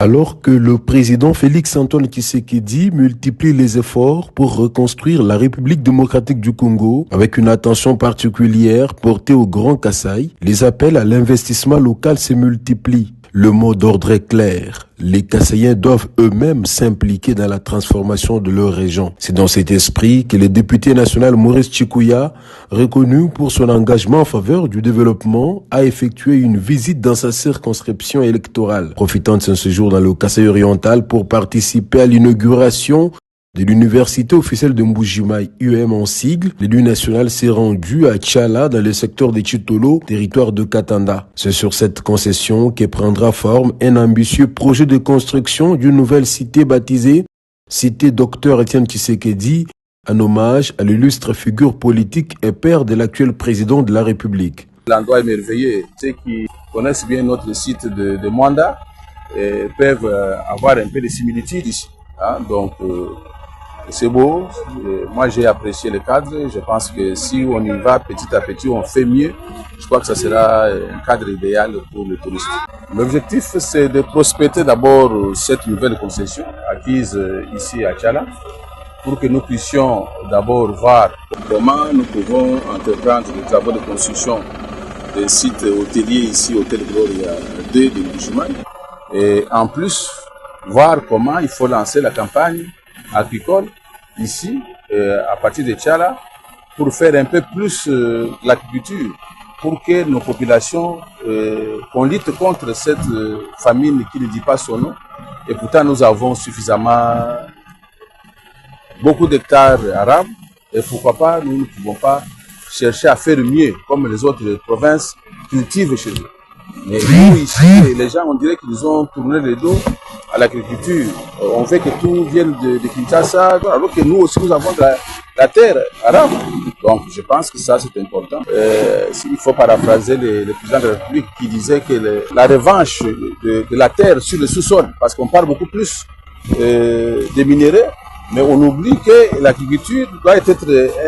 Alors que le président Félix-Antoine Tshisekedi multiplie les efforts pour reconstruire la République démocratique du Congo avec une attention particulière portée au Grand Kasaï, les appels à l'investissement local se multiplient. Le mot d'ordre est clair. Les Kasaïens doivent eux-mêmes s'impliquer dans la transformation de leur région. C'est dans cet esprit que le député national Maurice Tshikuya, reconnu pour son engagement en faveur du développement, a effectué une visite dans sa circonscription électorale, profitant de son séjour dans le Kasaï oriental pour participer à l'inauguration de l'université officielle de Mbujimayi, UM en sigle. L'élu national s'est rendu à Tchala dans le secteur de Chitolo, territoire de Katanda. C'est sur cette concession que prendra forme un ambitieux projet de construction d'une nouvelle cité baptisée Cité Dr Etienne Tshisekedi, en hommage à l'illustre figure politique et père de l'actuel président de la République. L'endroit est merveilleux. Ceux qui connaissent bien notre site de Mwanda peuvent avoir un peu de similitudes ici. C'est beau, moi j'ai apprécié le cadre, je pense que si on y va petit à petit, on fait mieux, je crois que ça sera un cadre idéal pour les touristes. L'objectif c'est de prospecter d'abord cette nouvelle concession acquise ici à Tchala, pour que nous puissions d'abord voir comment nous pouvons entreprendre les travaux de construction des sites hôteliers ici, Hôtel Gloria 2 de Mbujimayi, et en plus voir comment il faut lancer la campagne agricole ici, à partir de Tchala, pour faire un peu plus l'agriculture, pour que nos populations, qu'on lutte contre cette famine qui ne dit pas son nom. Et pourtant, nous avons suffisamment beaucoup d'hectares arabes, et pourquoi pas, nous ne pouvons pas chercher à faire mieux, comme les autres provinces cultivent chez eux. Mais nous, ici, les gens, on dirait qu'ils ont tourné le dos à l'agriculture. On veut que tout vienne de Kinshasa, alors que nous aussi, nous avons de la terre arabe. Donc, je pense que ça, c'est important. Il faut paraphraser le président de la République qui disait que la revanche de la terre sur le sous-sol, parce qu'on parle beaucoup plus des minéraux, mais on oublie que l'agriculture doit être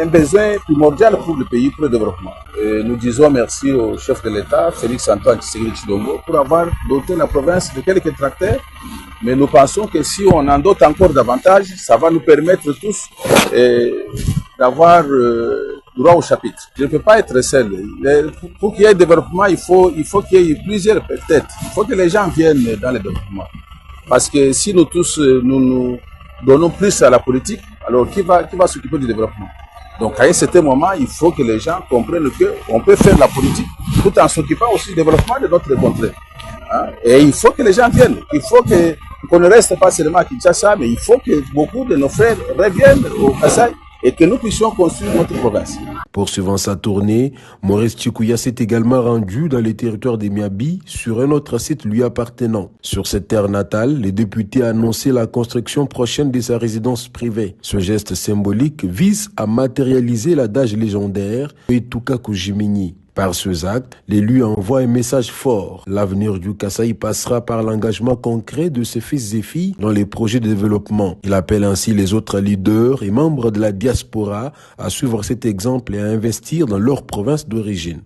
un besoin primordial pour le pays, pour le développement. Et nous disons merci au chef de l'État, Félix-Antoine Tshisekedi Tshilombo, pour avoir doté la province de quelques tracteurs. Mais nous pensons que si on en dote encore davantage, ça va nous permettre tous d'avoir droit au chapitre. Je ne peux pas être seul. Pour qu'il y ait développement, il faut qu'il y ait plusieurs têtes. Il faut que les gens viennent dans le développement. Parce que si nous tous, nous donnons plus à la politique, alors qui va s'occuper du développement? Donc à un certain moment, il faut que les gens comprennent qu'on peut faire la politique tout en s'occupant aussi du développement de notre contrée. Et il faut que les gens viennent. Il faut qu'on ne reste pas seulement à Kinshasa, mais il faut que beaucoup de nos frères reviennent au Kasaï et que nous puissions construire notre province. Poursuivant sa tournée, Maurice Tshikuya s'est également rendu dans les territoires des Miabi sur un autre site lui appartenant. Sur cette terre natale, le député a annoncé la construction prochaine de sa résidence privée. Ce geste symbolique vise à matérialiser l'adage légendaire Etuka Kujimini. Par ce acte, l'élu envoie un message fort. L'avenir du Kasaï passera par l'engagement concret de ses fils et filles dans les projets de développement. Il appelle ainsi les autres leaders et membres de la diaspora à suivre cet exemple et à investir dans leur province d'origine.